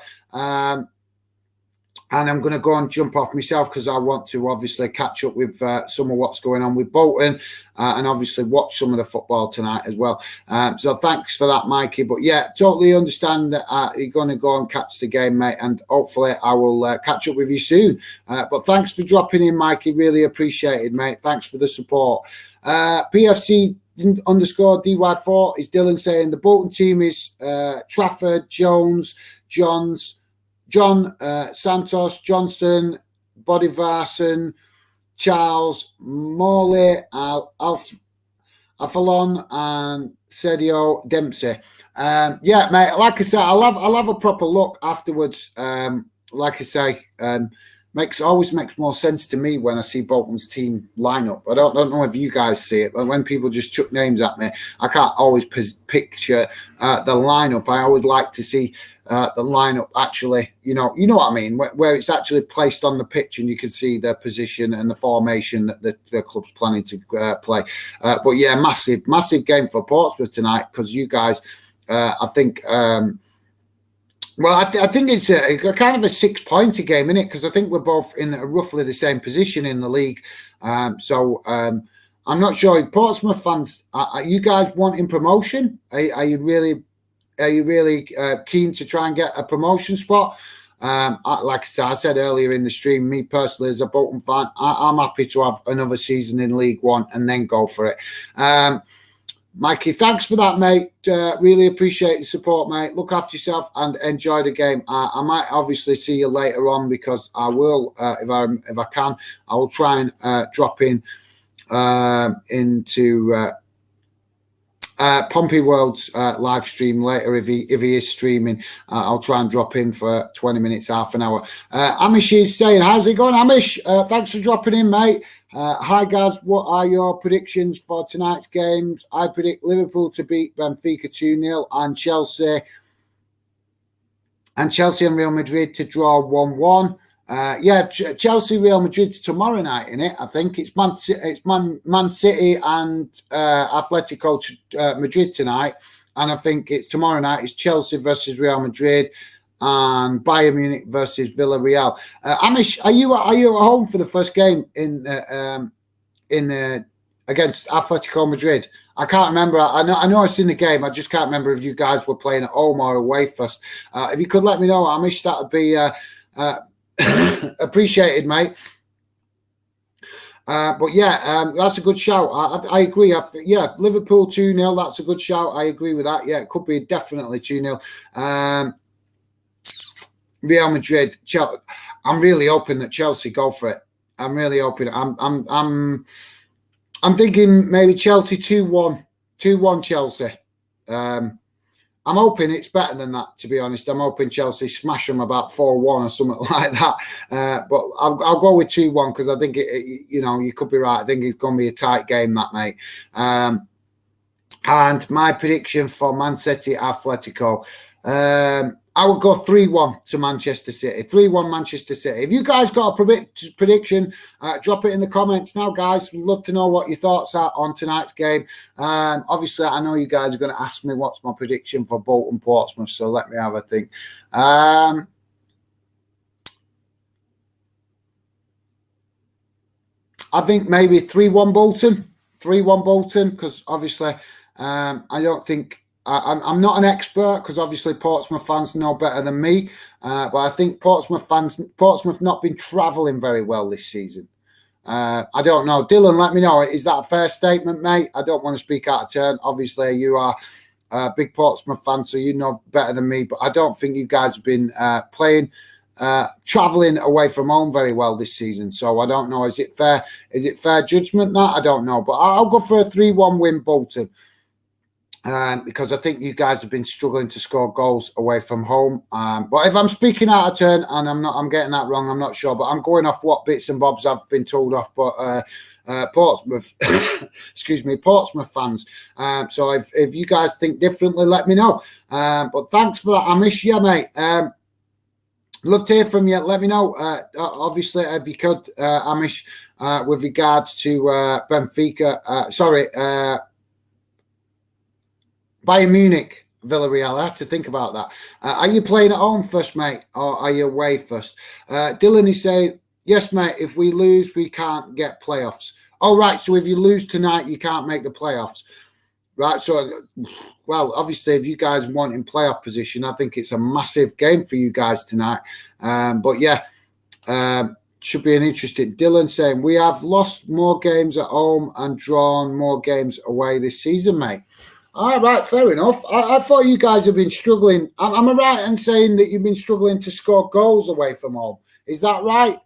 And I'm going to go and jump off myself because I want to obviously catch up with some of what's going on with Bolton and obviously watch some of the football tonight as well. So thanks for that, Mikey. But yeah, totally understand that you're going to go and catch the game, mate. And hopefully I will catch up with you soon. But thanks for dropping in, Mikey. Really appreciated, mate. Thanks for the support. PFC _ DY4 is Dylan saying the Bolton team is Trafford, Jones, John, Santos, Johnson, Bodivarson, Charles, Morley, Afalon, and Sergio Dempsey. Yeah, mate. Like I said, I'll have a proper look afterwards. Like I say, always makes more sense to me when I see Bolton's team lineup. I don't know if you guys see it, but when people just chuck names at me, I can't always picture the lineup. I always like to see the lineup actually, you know what I mean, where it's actually placed on the pitch and you can see the position and the formation that the club's planning to play. But yeah, massive game for Portsmouth tonight because you guys, I think. Well, I think it's a kind of a 6-pointer game, isn't it? Because I think we're both in roughly the same position in the league. So I'm not sure. Portsmouth fans, are you guys wanting promotion? Are you really keen to try and get a promotion spot? Like I said earlier in the stream, me personally as a Bolton fan, I'm happy to have another season in League One and then go for it. Mikey, thanks for that, mate. Really appreciate your support, mate. Look after yourself and enjoy the game. I might obviously see you later on because I will, if I can, I will try and drop in into Pompey World's live stream later if he is streaming. I'll try and drop in for 20 minutes, half an hour. Amish is saying, how's it going, Amish? Thanks for dropping in, mate. Hi, guys. What are your predictions for tonight's games? I predict Liverpool to beat Benfica 2-0 and Chelsea and Real Madrid to draw 1-1. Chelsea Real Madrid tomorrow night, in it. I think it's Man City and Atletico Madrid tonight, and I think it's tomorrow night. It's Chelsea versus Real Madrid and Bayern Munich versus Villarreal. Amish, are you at home for the first game in against Atletico Madrid? I can't remember. I know I've seen the game. I just can't remember if you guys were playing at home or away first. If you could let me know, Amish, that would be appreciated, mate. That's a good shout. I agree. Liverpool 2-0. That's a good shout. I agree with that. Yeah, it could be definitely 2-0. Real Madrid. I'm really hoping that Chelsea go for it. I'm really hoping. I'm thinking maybe Chelsea 2-1. 2-1 Chelsea. I'm hoping it's better than that, to be honest. I'm hoping Chelsea smash them about 4-1 or something like that. But I'll go with 2-1 because I think, you could be right. I think it's going to be a tight game, that, mate. And my prediction for Man City Atletico, I would go 3-1 to Manchester City. 3-1 Manchester City. If you guys got a prediction, drop it in the comments now, guys. We'd love to know what your thoughts are on tonight's game. Obviously, I know you guys are going to ask me what's my prediction for Bolton Portsmouth, so let me have a think. I think maybe 3-1 Bolton. 3-1 Bolton, because obviously I don't think... I'm not an expert because obviously Portsmouth fans know better than me, but I think Portsmouth not been travelling very well this season. I don't know. Dylan, let me know. Is that a fair statement, mate? I don't want to speak out of turn. Obviously, you are a big Portsmouth fan, so you know better than me, but I don't think you guys have been travelling away from home very well this season. So I don't know. Is it fair? Is it fair judgment? That I don't know, but I'll go for a 3-1 win, Bolton. Because I think you guys have been struggling to score goals away from home. But if I'm speaking out of turn and I'm getting that wrong, I'm not sure. But I'm going off what bits and bobs I've been told off. But Portsmouth, Portsmouth fans. So if you guys think differently, let me know. But thanks for that, Amish. Yeah, mate. Love to hear from you. Let me know. Obviously, if you could, Amish, with regards to Benfica. Bayern Munich, Villarreal. I have to think about that. Are you playing at home first, mate, or are you away first? Dylan is saying, yes, mate, if we lose, we can't get playoffs. Oh, right, so if you lose tonight, you can't make the playoffs. Right, so, well, obviously, if you guys want in playoff position, I think it's a massive game for you guys tonight. Should be an interesting. Dylan saying, we have lost more games at home and drawn more games away this season, mate. All right, fair enough. I thought you guys have been struggling. Am I right in saying that you've been struggling to score goals away from home? Is that right?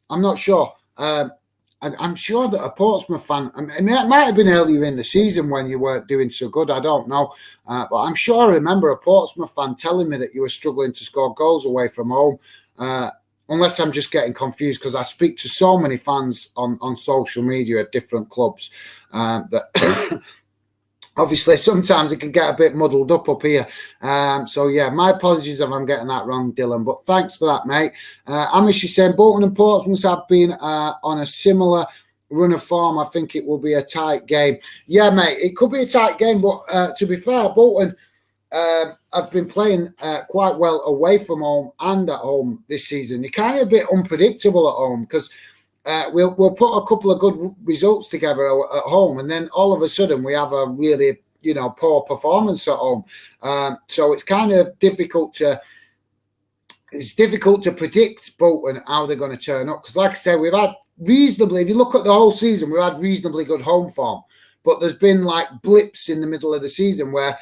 I'm not sure. I'm sure that a Portsmouth fan, it might have been earlier in the season when you weren't doing so good. I don't know. But I'm sure I remember a Portsmouth fan telling me that you were struggling to score goals away from home. Unless I'm just getting confused because I speak to so many fans on social media of different clubs that... Obviously, sometimes it can get a bit muddled up here. My apologies if I'm getting that wrong, Dylan. But thanks for that, mate. Amish is saying Bolton and Portsmouth have been on a similar run of form. I think it will be a tight game. Yeah, mate, it could be a tight game. But to be fair, Bolton have been playing quite well away from home and at home this season. They're kind of a bit unpredictable at home because... We'll put a couple of good results together at home, and then all of a sudden we have a really, poor performance at home. So it's kind of difficult to predict Bolton how they're going to turn up. Because, like I said, we've had reasonably. If you look at the whole season, we've had reasonably good home form. but there's been like blips in the middle of the season where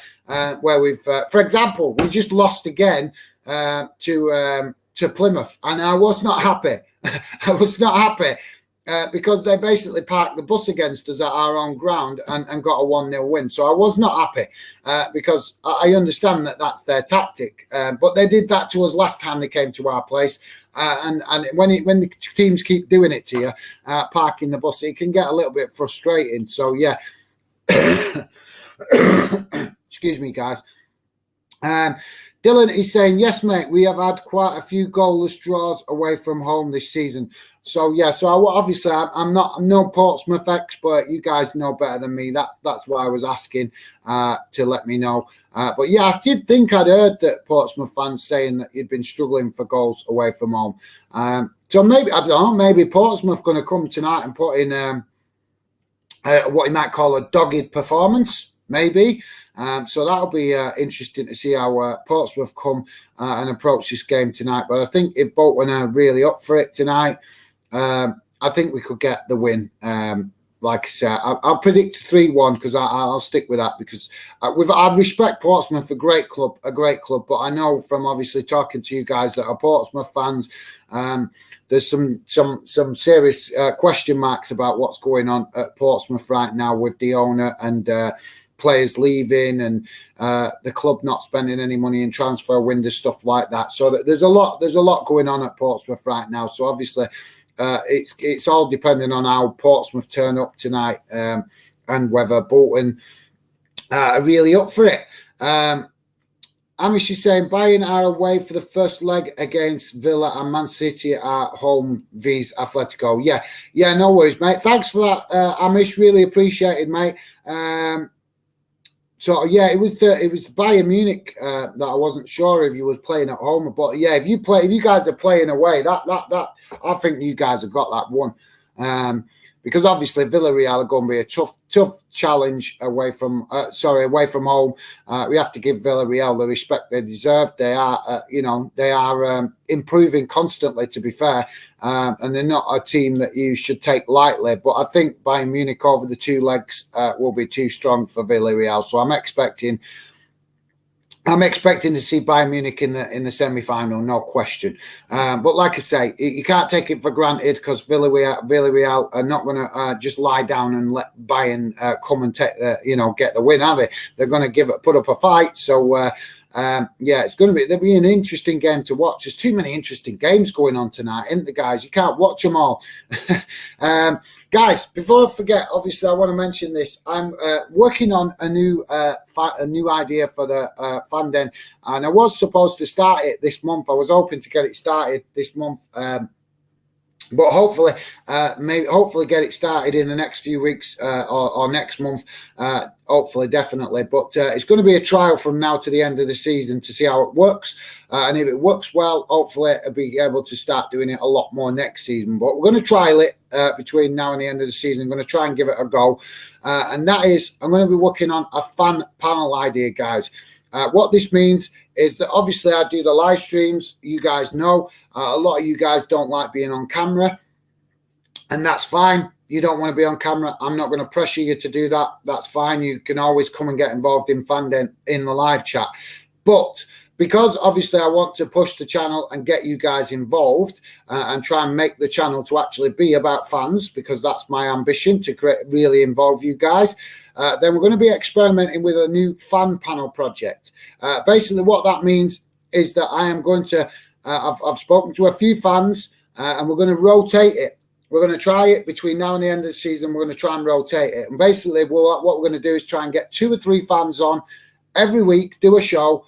we've, for example, we just lost again to Plymouth, and I was not happy. I was not happy. Because they basically parked the bus against us at our own ground and got a 1-0 win. So I was not happy because I understand that that's their tactic. But they did that to us last time they came to our place. And when the teams keep doing it to you, parking the bus, it can get a little bit frustrating. So, yeah. Excuse me, guys. Dylan is saying, yes, mate, we have had quite a few goalless draws away from home this season. So, yeah, obviously I'm no Portsmouth expert. You guys know better than me. That's why I was asking to let me know. But, yeah, I did think I'd heard that Portsmouth fans saying that you'd been struggling for goals away from home. So maybe, I don't know, maybe Portsmouth going to come tonight and put in what you might call a dogged performance, maybe. So that'll be interesting to see how Portsmouth come and approach this game tonight. But I think if Bolton are really up for it tonight, I think we could get the win. Like I said, I'll predict 3-1 because I'll stick with that because I respect Portsmouth, a great club. But I know from obviously talking to you guys that are Portsmouth fans, there's some serious question marks about what's going on at Portsmouth right now with the owner and players leaving and the club not spending any money in transfer windows, stuff like that. So there's a lot going on at Portsmouth right now. So obviously it's all depending on how Portsmouth turn up tonight and whether Bolton are really up for it. Amish is saying Bayern are away for the first leg against Villa and Man City are home vs Atletico. Yeah, no worries, mate. Thanks for that, Amish. Really appreciated, mate. So yeah, it was the Bayern Munich that I wasn't sure if you was playing at home, but yeah, if you guys are playing away, that I think you guys have got that one, because obviously Villarreal are going to be a tough challenge away from home. We have to give Villarreal the respect they deserve. They are improving constantly, to be fair, and they're not a team that you should take lightly. But I think Bayern Munich over the two legs will be too strong for Villarreal. So I'm expecting to see Bayern Munich in the semi-final, no question. But like I say, you can't take it for granted because Villarreal are not going to just lie down and let Bayern come and get the win, are they? They're going to put up a fight. So there'll be an interesting game to watch. There's too many interesting games going on tonight, isn't there, guys? You can't watch them all. Guys, before I forget, obviously I want to mention this. I'm working on a new idea for the fan den, and I was supposed to start it this month. I was hoping to get it started this month. But hopefully get it started in the next few weeks or next month. Hopefully, definitely. But it's going to be a trial from now to the end of the season to see how it works. And if it works well, hopefully I'll be able to start doing it a lot more next season. But we're going to trial it between now and the end of the season. I'm going to try and give it a go. And that is, I'm going to be working on a fan panel idea, guys. What this means is that obviously I do the live streams. You guys know a lot of you guys don't like being on camera, and that's fine. You don't want to be on camera. I'm not going to pressure you to do that. That's fine. You can always come and get involved in Fanden in the live chat. But because obviously I want to push the channel and get you guys involved and try and make the channel to actually be about fans, because that's my ambition, to really involve you guys, then we're going to be experimenting with a new fan panel project. Basically what that means is that I am going to, I've spoken to a few fans and we're going to rotate it. We're going to try it between now and the end of the season. We're going to try and rotate it. And basically what we're going to do is try and get 2 or 3 fans on every week, do a show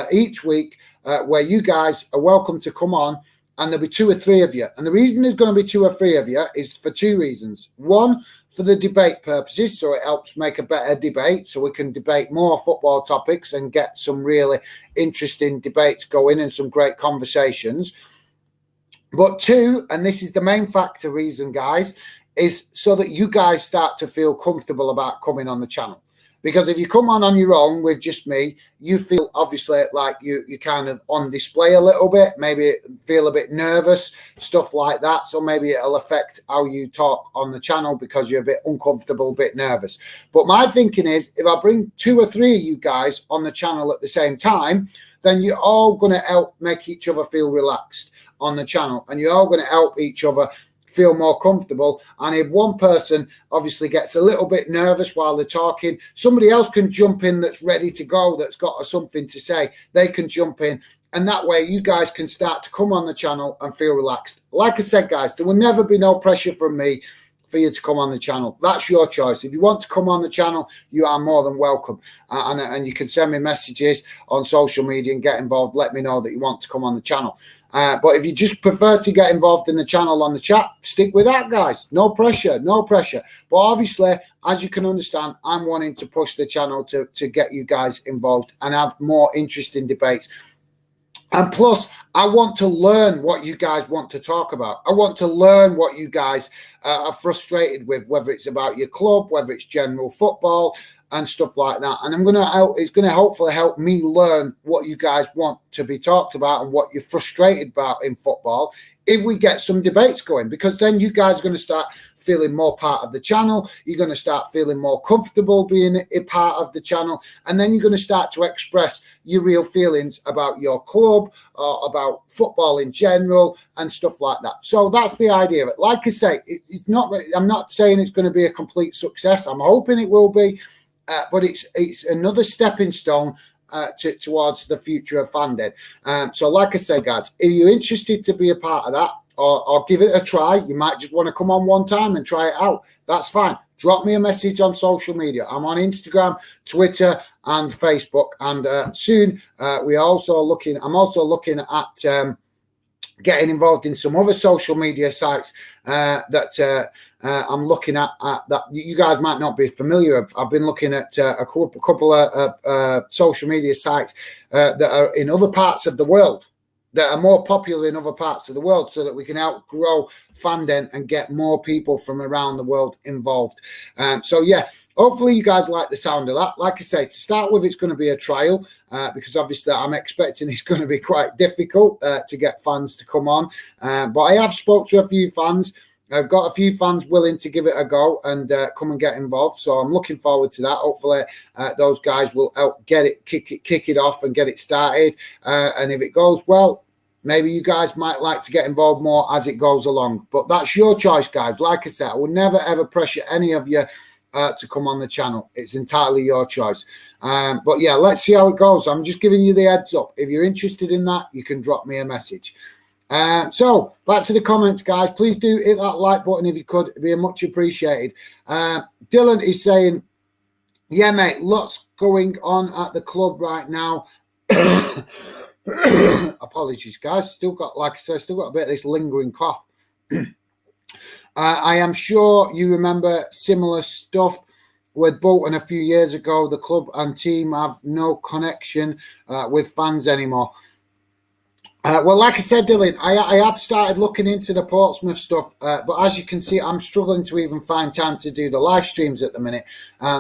each week where you guys are welcome to come on, and there'll be 2 or 3 of you. And the reason there's going to be 2 or 3 of you is for 2 reasons. One, for the debate purposes, so it helps make a better debate, so we can debate more football topics and get some really interesting debates going and some great conversations. But 2, and this is the main reason, guys, is so that you guys start to feel comfortable about coming on the channel. Because if you come on your own with just me, you feel obviously like you kind of on display a little bit, maybe feel a bit nervous, stuff like that. So maybe it'll affect how you talk on the channel because you're a bit uncomfortable, a bit nervous. But my thinking is if I bring 2 or 3 of you guys on the channel at the same time, then you're all going to help make each other feel relaxed on the channel, and you're all going to help each other feel more comfortable. And if one person obviously gets a little bit nervous while they're talking, somebody else can jump in that's ready to go, that's got something to say. They can jump in, and that way you guys can start to come on the channel and feel relaxed. Like I said, guys, there will never be no pressure from me for you to come on the channel. That's your choice. If you want to come on the channel, you are more than welcome. And you can send me messages on social media and get involved. Let me know that you want to come on the channel. But if you just prefer to get involved in the channel on the chat, stick with that, guys. No pressure, no pressure. But obviously, as you can understand, I'm wanting to push the channel to get you guys involved and have more interesting debates. And plus, I want to learn what you guys want to talk about. I want to learn what you guys are frustrated with, whether it's about your club, whether it's general football and stuff like that. And it's going to hopefully help me learn what you guys want to be talked about and what you're frustrated about in football if we get some debates going, because then you guys are going to start feeling more part of the channel. You're going to start feeling more comfortable being a part of the channel. And then you're going to start to express your real feelings about your club or about football in general and stuff like that. So that's the idea of it. Like I say, I'm not saying it's going to be a complete success. I'm hoping it will be, but it's another stepping stone towards the future of Fandom. So like I say, guys, if you're interested to be a part of that, or give it a try, you might just want to come on one time and try it out. That's fine. Drop me a message on social media. I'm on Instagram, Twitter, and Facebook. And soon I'm also looking at getting involved in some other social media sites that I'm looking at that you guys might not be familiar with. I've been looking at a couple of social media sites that are in other parts of the world, that are more popular in other parts of the world, so that we can help grow Fandom and get more people from around the world involved. So yeah, hopefully you guys like the sound of that. Like I say, to start with, it's going to be a trial because obviously I'm expecting it's going to be quite difficult to get fans to come on. But I have spoke to a few fans. I've got a few fans willing to give it a go and come and get involved. So I'm looking forward to that. Hopefully those guys will help kick it off and get it started. And if it goes well, maybe you guys might like to get involved more as it goes along. But that's your choice, guys. Like I said, I will never, ever pressure any of you to come on the channel. It's entirely your choice. But yeah, let's see how it goes. I'm just giving you the heads up. If you're interested in that, you can drop me a message. So back to the comments, guys. Please do hit that like button if you could. It'd be much appreciated. Dylan is saying, yeah, mate, lots going on at the club right now. Apologies, guys. Still got a bit of this lingering cough. I am sure you remember similar stuff with Bolton a few years ago. The club and team have no connection with fans anymore. Well, like I said, Dylan, I have started looking into the Portsmouth stuff, but as you can see, I'm struggling to even find time to do the live streams at the minute.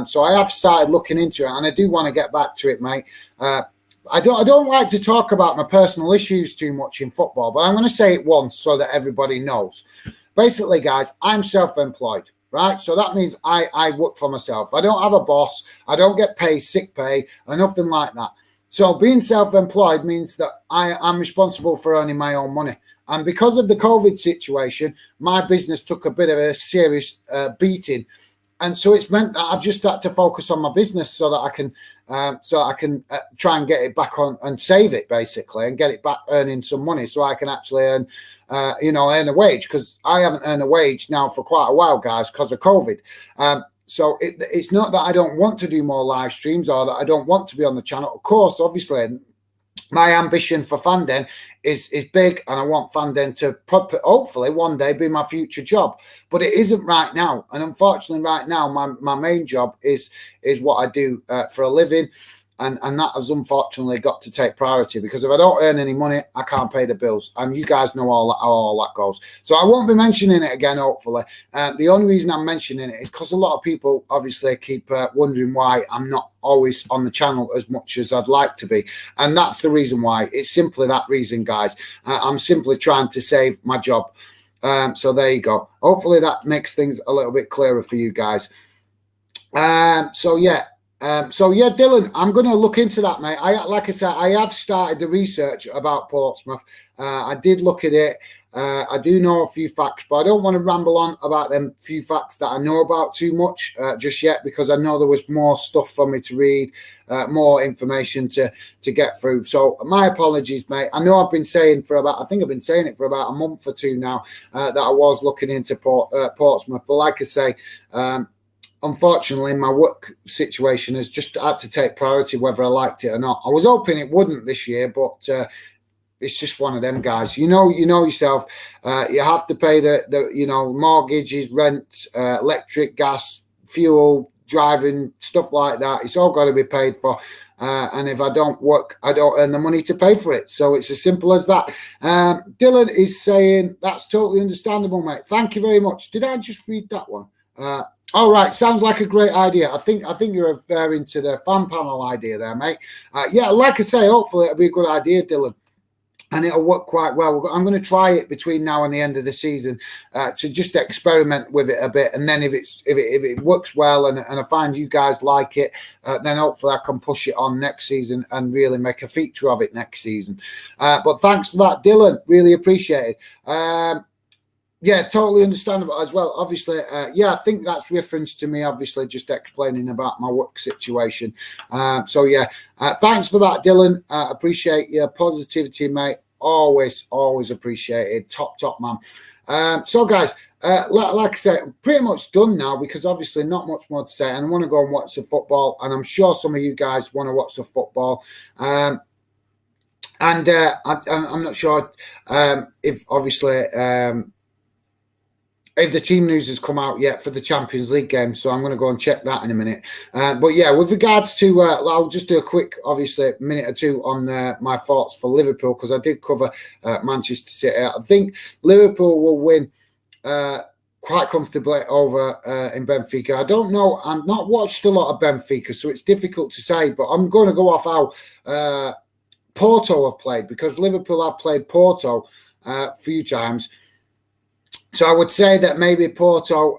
So I have started looking into it, and I do want to get back to it, mate. I don't like to talk about my personal issues too much in football, but I'm going to say it once so that everybody knows. Basically, guys, I'm self-employed, right? So that means I work for myself. I don't have a boss. I don't get paid sick pay or nothing like that. So being self-employed means that I'm responsible for earning my own money. And because of the COVID situation, my business took a bit of a serious beating. And so it's meant that I've just had to focus on my business so that I can try and get it back on and save it, basically, and get it back earning some money so I can actually earn a wage, because I haven't earned a wage now for quite a while, guys, because of COVID. So it's not that I don't want to do more live streams or that I don't want to be on the channel. Of course, obviously, my ambition for Fandom is big, and I want Fandom to hopefully one day be my future job. But it isn't right now. And unfortunately, right now, my main job is what I do for a living. And that has unfortunately got to take priority, because if I don't earn any money, I can't pay the bills. And you guys know how all that goes. So I won't be mentioning it again, hopefully. The only reason I'm mentioning it is because a lot of people obviously keep wondering why I'm not always on the channel as much as I'd like to be. And that's the reason why. It's simply that reason, guys. I'm simply trying to save my job. So there you go. Hopefully that makes things a little bit clearer for you guys. So yeah, Dylan, I'm going to look into that, mate. Like I said, I have started the research about Portsmouth. I did look at it. I do know a few facts, but I don't want to ramble on about them few facts that I know about too much just yet, because I know there was more stuff for me to read, more information to get through. So my apologies, mate. I know I've been saying I think I've been saying it for about a month or two now, that I was looking into Portsmouth. But like I say, unfortunately, my work situation has just had to take priority whether I liked it or not. I was hoping it wouldn't this year, but it's just one of them, guys. You know yourself. You have to pay the mortgages, rent, electric, gas, fuel, driving, stuff like that. It's all got to be paid for. And if I don't work, I don't earn the money to pay for it. So it's as simple as that. Dylan is saying, that's totally understandable, mate. Thank you very much. Did I just read that one? All right, sounds like a great idea. I think you're referring to the fan panel idea there, mate. Yeah, like I say, hopefully it'll be a good idea, Dylan, and it'll work quite well. I'm going to try it between now and the end of the season to just experiment with it a bit, and then if it works well and I find you guys like it, then hopefully I can push it on next season and really make a feature of it next season. But thanks for that, Dylan. Really appreciate it. Yeah, totally understandable as well. Obviously, I think that's reference to me, obviously, just explaining about my work situation. So, yeah, thanks for that, Dylan. Appreciate your positivity, mate. Always appreciated. Top man. So, guys, like I said, pretty much done now, because obviously not much more to say. And I want to go and watch the football. And I'm sure some of you guys want to watch the football. And I'm not sure if, obviously... if the team news has come out yet for the Champions League game, so I'm going to go and check that in a minute. But yeah, with regards to, I'll just do a quick, obviously, minute or two on my thoughts for Liverpool, because I did cover Manchester City. I think Liverpool will win quite comfortably over in Benfica. I don't know. I've not watched a lot of Benfica, so it's difficult to say, but I'm going to go off how Porto have played, because Liverpool have played Porto a few times. So I would say that maybe Porto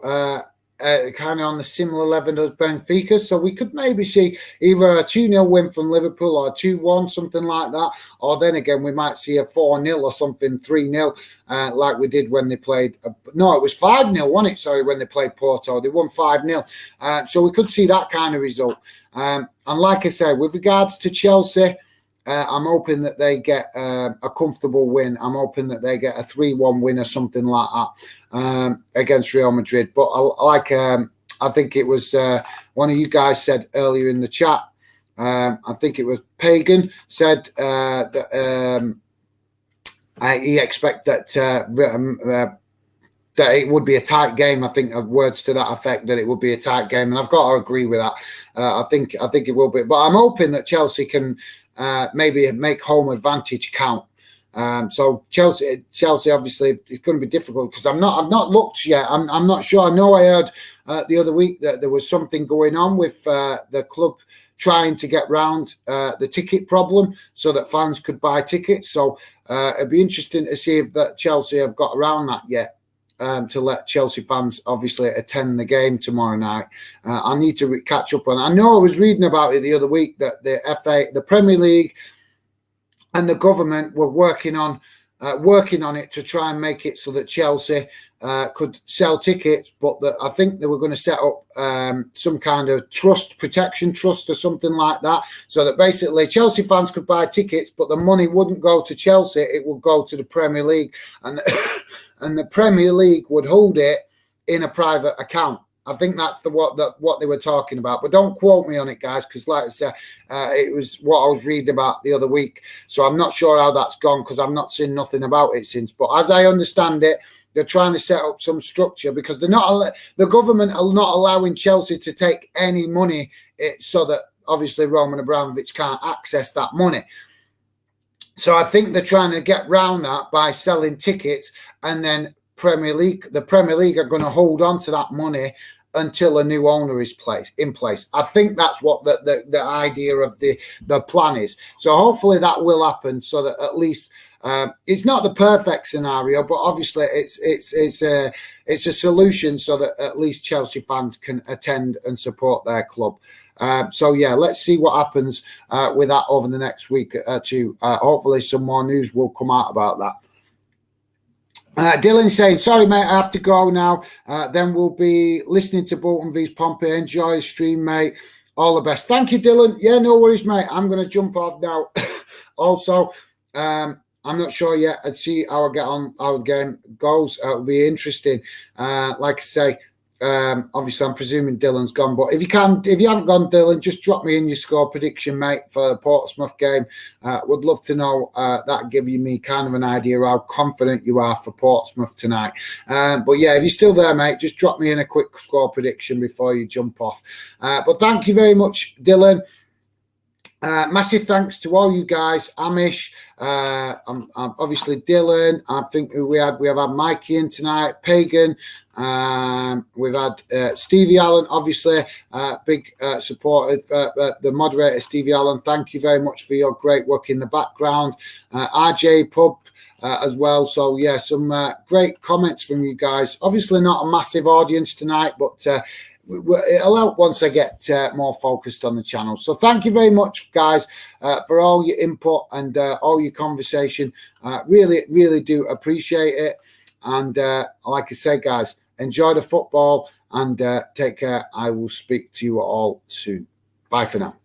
kind of on the similar level as Benfica. So we could maybe see either a 2-0 win from Liverpool or a 2-1, something like that. Or then again, we might see a 4-0 or something, 3-0, like we did when they played. No, it was 5-0, wasn't it? Sorry, when they played Porto. They won 5-0. So we could see that kind of result. And like I said, with regards to Chelsea, I'm hoping that they get a comfortable win. I'm hoping that they get a 3-1 win or something like that against Real Madrid. But I think it was one of you guys said earlier in the chat. I think it was Pagan said that he expect that it would be a tight game. I think words to that effect, that it would be a tight game, and I've got to agree with that. I think it will be. But I'm hoping that Chelsea can. Maybe make home advantage count. So Chelsea obviously it's going to be difficult, because I've not looked yet. I'm not sure. I know I heard the other week that there was something going on with the club trying to get round the ticket problem so that fans could buy tickets. So it'd be interesting to see if that Chelsea have got around that yet. To let Chelsea fans obviously attend the game tomorrow night. I need to catch up on it. I know I was reading about it the other week that the FA, the Premier League and the government were working on it to try and make it so that Chelsea could sell tickets, but that I think they were going to set up some kind of protection trust or something like that, so that basically Chelsea fans could buy tickets, but the money wouldn't go to Chelsea, it would go to the Premier League, and and the Premier League would hold it in a private account. I think that's what they were talking about, but don't quote me on it, guys, because like I said, it was what I was reading about the other week. So I'm not sure how that's gone, because I've not seen nothing about it since. But as I understand it, they're trying to set up some structure, because the government are not allowing Chelsea to take any money, so that obviously Roman Abramovich can't access that money. So I think they're trying to get round that by selling tickets, and then the Premier League are going to hold on to that money until a new owner is in place. I think that's what the idea of the plan is. So hopefully that will happen, so that at least it's not the perfect scenario, but obviously it's a solution so that at least Chelsea fans can attend and support their club. So yeah, let's see what happens with that over the next week or two. Hopefully some more news will come out about that. Dylan saying, sorry, mate, I have to go now. Then we'll be listening to Bolton vs Pompey. Enjoy the stream, mate. All the best. Thank you, Dylan. Yeah, no worries, mate. I'm going to jump off now. Also, I'm not sure yet. I'd see how I get on, how the game goes. It'll be interesting. Like I say, obviously, I'm presuming Dylan's gone, but if you haven't gone, Dylan, just drop me in your score prediction, mate, for the Portsmouth game. Would love to know. That give you me kind of an idea how confident you are for Portsmouth tonight. But yeah, if you're still there, mate, just drop me in a quick score prediction before you jump off. But thank you very much, Dylan. Massive thanks to all you guys, Amish, obviously Dylan. I think we have had Mikey in tonight, Pagan. We've had Stevie Allen, obviously, big supporter of the moderator, Stevie Allen. Thank you very much for your great work in the background. RJ Pub as well. So yeah, some great comments from you guys. Obviously not a massive audience tonight, but it'll help once I get more focused on the channel. So thank you very much, guys, for all your input and all your conversation. Really do appreciate it. And like I say, guys, enjoy the football and take care. I will speak to you all soon. Bye for now.